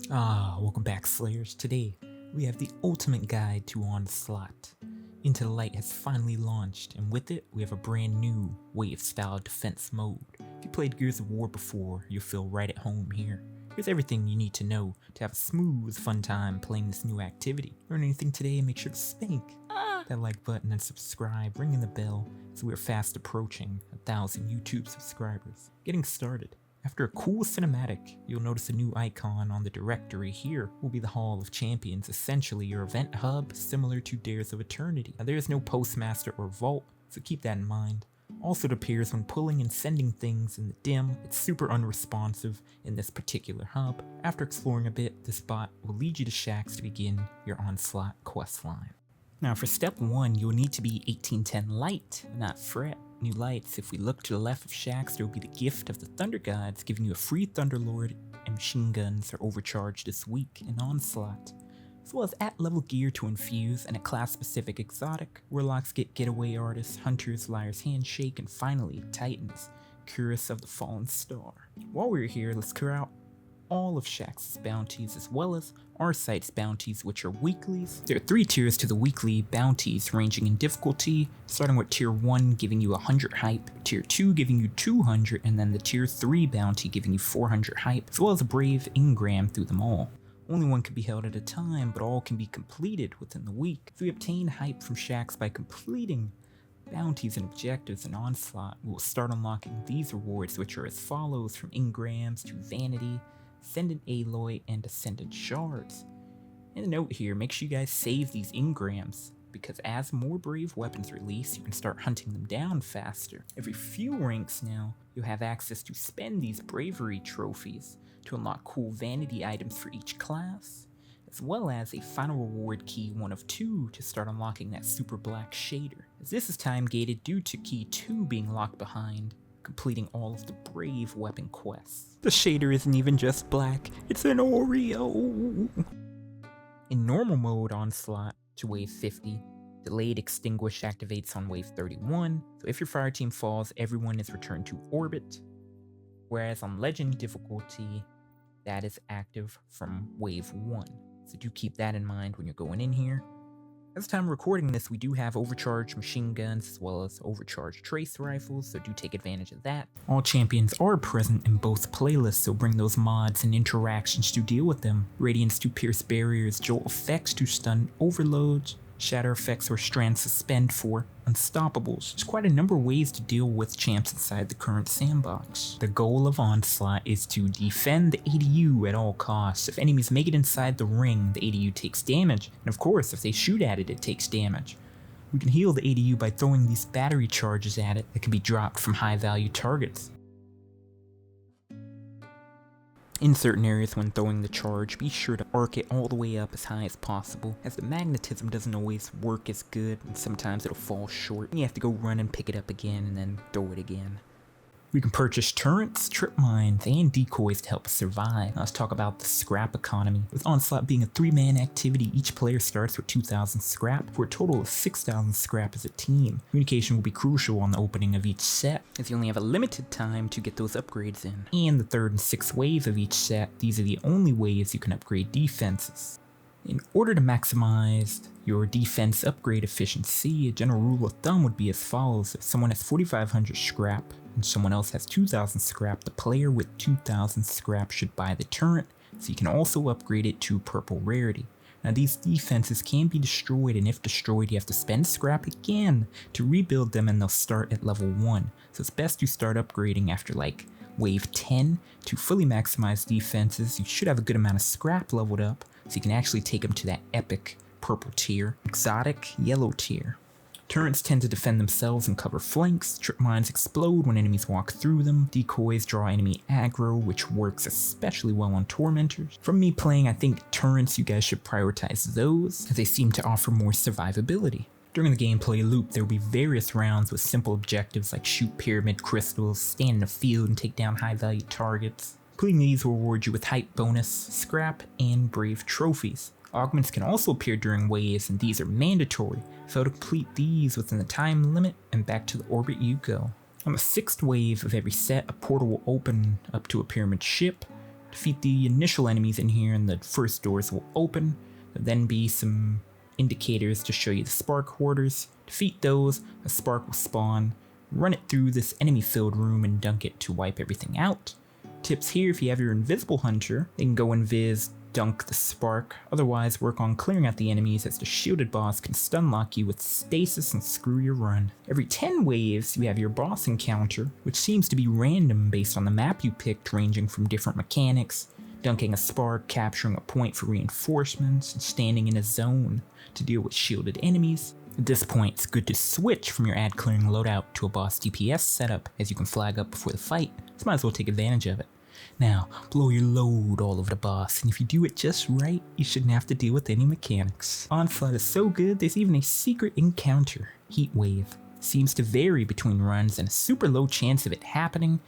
Welcome back, Slayers. Today, we have the ultimate guide to Onslaught. Into the Light has finally launched, and with it, we have a brand new wave-style defense mode. If you played Gears of War before, you'll feel right at home here. Here's everything you need to know to have a smooth, fun time playing this new activity. Learn anything today, make sure to spank that like button and subscribe, ringing the bell, as we are fast approaching 1,000 YouTube subscribers. Getting started. After a cool cinematic, you'll notice a new icon on the directory. Here will be the Hall of Champions, essentially your event hub similar to Dares of Eternity. Now there is no Postmaster or Vault, so keep that in mind. Also it appears when pulling and sending things in the dim. It's super unresponsive in this particular hub. After exploring a bit, this bot will lead you to Shacks to begin your Onslaught questline. Now for step 1, you'll need to be 1810 light, not fret. New lights. If we look to the left of Shacks, there will be the gift of the Thundergods, giving you a free Thunderlord, and machine guns are overcharged this week in Onslaught, as well as at-level gear to infuse, and a class-specific exotic. Warlocks get Getaway Artists, Hunters, Liar's Handshake, and finally, Titans, Curious of the Fallen Star. While we're here, let's clear out all of Shacks' bounties as well as our site's bounties, which are weeklies. There are 3 tiers to the weekly bounties, ranging in difficulty, starting with tier 1 giving you 100 hype, tier 2 giving you 200, and then the tier 3 bounty giving you 400 hype, as well as a brave engram through them all. Only one can be held at a time, but all can be completed within the week. If we obtain hype from Shacks by completing bounties and objectives in Onslaught, we will start unlocking these rewards, which are as follows, from engrams to vanity, Ascendant Aloy, and Ascendant Shards. And a note here, make sure you guys save these engrams, because as more brave weapons release, you can start hunting them down faster. Every few ranks now, you'll have access to spend these bravery trophies to unlock cool vanity items for each class, as well as a final reward key 1 of 2 to start unlocking that super black shader, as this is time gated due to key 2 being locked behind completing all of the brave weapon quests. The shader isn't even just black, it's an Oreo! In normal mode Onslaught to wave 50, delayed extinguish activates on wave 31, so if your fire team falls, everyone is returned to orbit, whereas on legend difficulty, that is active from wave 1. So do keep that in mind when you're going in here. At the time of recording this, we do have overcharged machine guns as well as overcharged trace rifles, so do take advantage of that. All champions are present in both playlists, so bring those mods and interactions to deal with them. Radiance to pierce barriers, jolt effects to stun overloads, shatter effects or strand suspend for unstoppables. There's quite a number of ways to deal with champs inside the current sandbox. The goal of Onslaught is to defend the ADU at all costs. If enemies make it inside the ring, the ADU takes damage, and of course if they shoot at it, it takes damage. We can heal the ADU by throwing these battery charges at it that can be dropped from high value targets. In certain areas when throwing the charge, be sure to arc it all the way up as high as possible, as the magnetism doesn't always work as good and sometimes it'll fall short. You have to go run and pick it up again and then throw it again. We can purchase turrets, trip mines, and decoys to help us survive. Now let's talk about the scrap economy. With Onslaught being a 3-man activity, each player starts with 2,000 scrap, for a total of 6,000 scrap as a team. Communication will be crucial on the opening of each set, as you only have a limited time to get those upgrades in. And the 3rd and 6th waves of each set, these are the only ways you can upgrade defenses. In order to maximize your defense upgrade efficiency, a general rule of thumb would be as follows. If someone has 4,500 scrap and someone else has 2,000 scrap, the player with 2,000 scrap should buy the turret, so you can also upgrade it to purple rarity. Now these defenses can be destroyed, and if destroyed you have to spend scrap again to rebuild them, and they'll start at level 1. So it's best to start upgrading after like wave 10 to fully maximize defenses. You should have a good amount of scrap leveled up, so you can actually take them to that epic purple tier, exotic yellow tier. Turrets tend to defend themselves and cover flanks, trip mines explode when enemies walk through them, decoys draw enemy aggro, which works especially well on tormentors. From me playing, I think turrets, you guys should prioritize those, as they seem to offer more survivability. During the gameplay loop, there will be various rounds with simple objectives like shoot pyramid crystals, stand in a field and take down high value targets. Completing these will reward you with hype bonus, scrap, and brave trophies. Augments can also appear during waves, and these are mandatory. Fail to complete these within the time limit, and back to the orbit you go. On the 6th wave of every set, a portal will open up to a pyramid ship. Defeat the initial enemies in here and the first doors will open. There'll then be some indicators to show you the spark hoarders. Defeat those, a spark will spawn. Run it through this enemy-filled room and dunk it to wipe everything out. Tips here: if you have your invisible hunter, they can go invis, dunk the spark. Otherwise, work on clearing out the enemies, as the shielded boss can stun lock you with stasis and screw your run. Every 10 waves, you have your boss encounter, which seems to be random based on the map you picked, ranging from different mechanics, dunking a spark, capturing a point for reinforcements, and standing in a zone to deal with shielded enemies. At this point, it's good to switch from your ad clearing loadout to a boss DPS setup, as you can flag up before the fight, so might as well take advantage of it. Now, blow your load all over the boss, and if you do it just right, you shouldn't have to deal with any mechanics. Onslaught is so good, there's even a secret encounter, Heat Wave. Seems to vary between runs and a super low chance of it happening.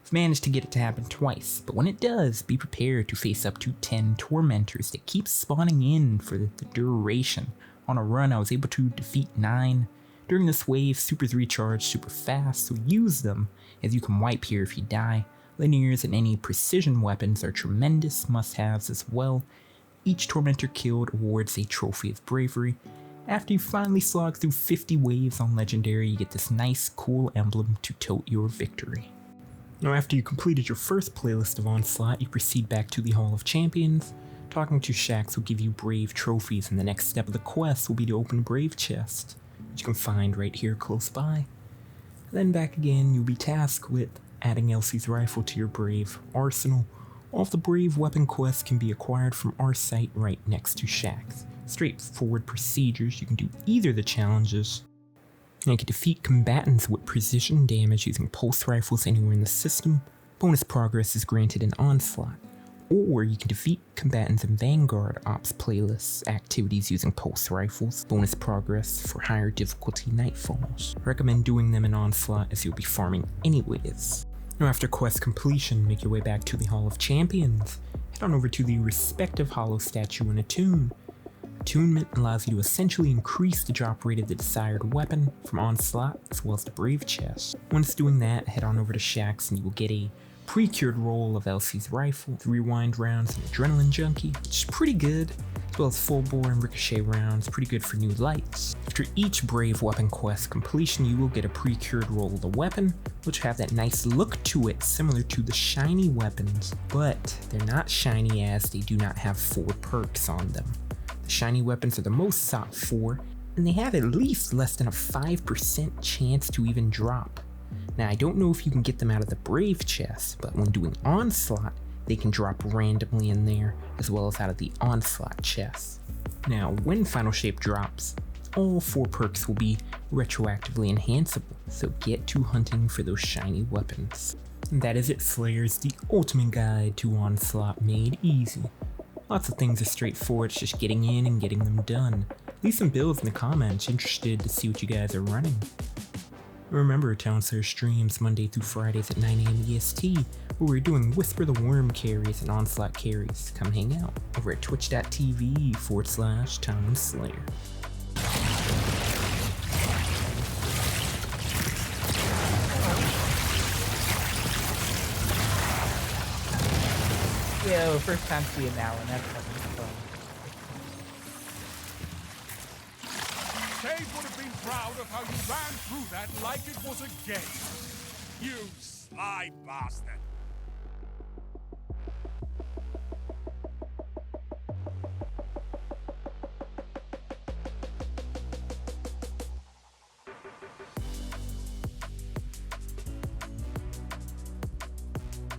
I've managed to get it to happen twice, but when it does, be prepared to face up to 10 tormentors that keep spawning in for the duration. On a run, I was able to defeat 9. During this wave, supers recharge super fast, so use them, as you can wipe here if you die. Linears and any precision weapons are tremendous must-haves as well. Each tormentor killed awards a trophy of bravery. After you finally slog through 50 waves on legendary, you get this nice cool emblem to tote your victory. Now, after you completed your first playlist of Onslaught, you proceed back to the Hall of Champions. Talking to Shaxx will give you brave trophies, and the next step of the quest will be to open a brave chest, which you can find right here close by. Then back again, you'll be tasked with adding Elsie's rifle to your brave arsenal. All of the brave weapon quests can be acquired from our site right next to Shaxx. Straightforward procedures, you can do either of the challenges. And you can defeat combatants with precision damage using pulse rifles anywhere in the system. Bonus progress is granted in Onslaught. Or you can defeat combatants in Vanguard Ops playlists, activities using pulse rifles, bonus progress for higher difficulty nightfalls. Recommend doing them in Onslaught, as you'll be farming anyways. Now, after quest completion, make your way back to the Hall of Champions. Head on over to the respective hollow statue and attune. Attunement allows you to essentially increase the drop rate of the desired weapon from Onslaught, as well as the brave chest. Once doing that, head on over to Shaxx and you will get a pre-cured roll of Elsie's rifle, 3 rewind rounds, and adrenaline junkie, which is pretty good, as well as full bore and ricochet rounds, pretty good for new lights. After each brave weapon quest completion, you will get a pre-cured roll of the weapon, which have that nice look to it, similar to the shiny weapons, but they're not shiny as they do not have 4 perks on them. The shiny weapons are the most sought for, and they have at least less than a 5% chance to even drop. Now, I don't know if you can get them out of the brave chest, but when doing Onslaught, they can drop randomly in there, as well as out of the Onslaught chest. Now, when Final Shape drops, all 4 perks will be retroactively enhanceable, so get to hunting for those shiny weapons. And that is it, Slayers, the ultimate guide to Onslaught made easy. Lots of things are straightforward, it's just getting in and getting them done. Leave some builds in the comments, interested to see what you guys are running. Remember, Ty1slayer streams Monday through Fridays at 9 AM EST, where we're doing Whisper the Worm carries and Onslaught carries. Come hang out over at twitch.tv/Ty1slayer. Yo, first time seeing that one, that's fun. Dave would have been proud of how you ran through that like it was a game. You sly bastard.